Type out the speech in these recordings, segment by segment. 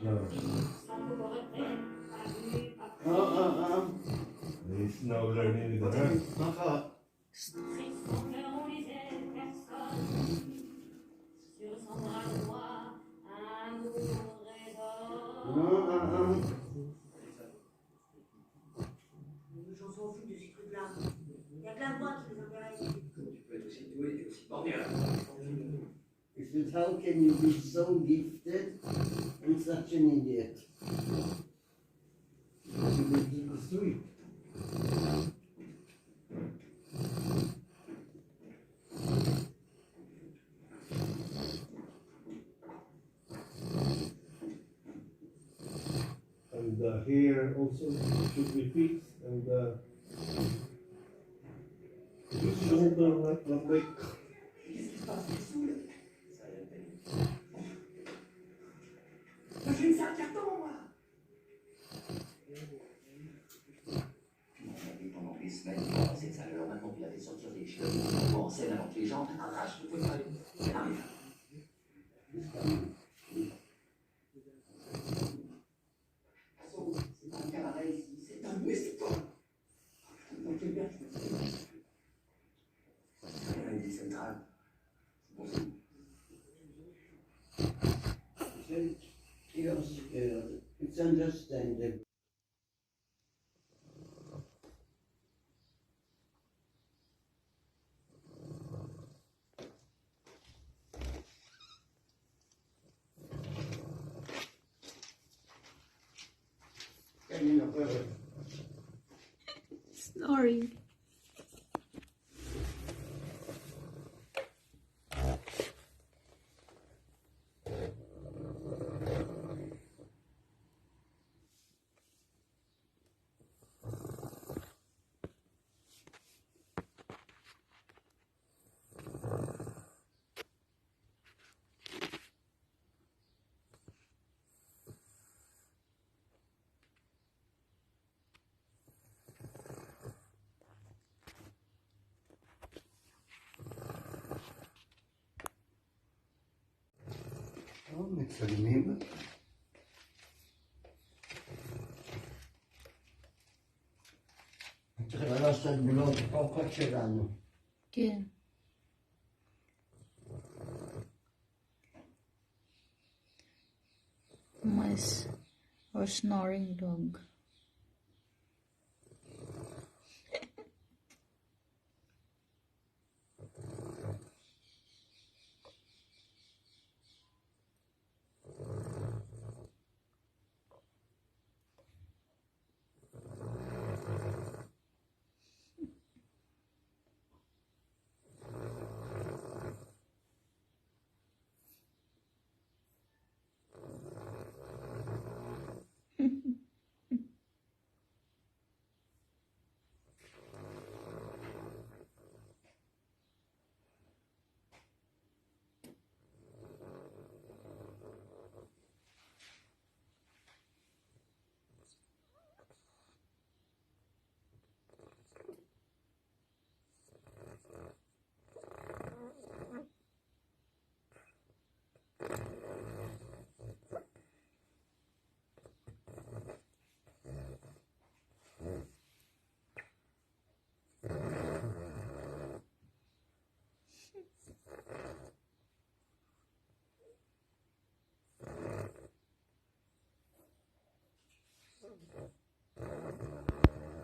No. He's now learning with her. Les gens s'en foutent de ces trucs-là. Il n'y a que la voix qui les intéresse. Tu peux être aussi doué et aussi borné. He said, how can you be so gifted and such an idiot? She lives in the street. And the hair also should be fixed, and the shoulder like Qu'est-ce qui se passe? Il saoule. Ça a l'air pénible. Je vais me faire un carton, moi. Tu m'as vu pendant des semaines, tu as cette saleur, maintenant tu la fais sortir des cheveux, tu en scène avant que les gens t'arrachent, tu peux pas aller. Elle arrive. C'est pas un cabaret ici, c'est un mustiquon. Dans quel bien je me fais. C'est un idée centrale. C'est pour ça. He said, you're scared. It's understandable. Snoring. Oh, metto il meme. Tra la nostra blog, qua ce l'hanno. כן. Mice or snoring dog.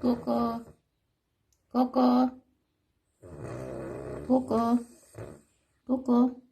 Coco. Coco. Coco. Coco.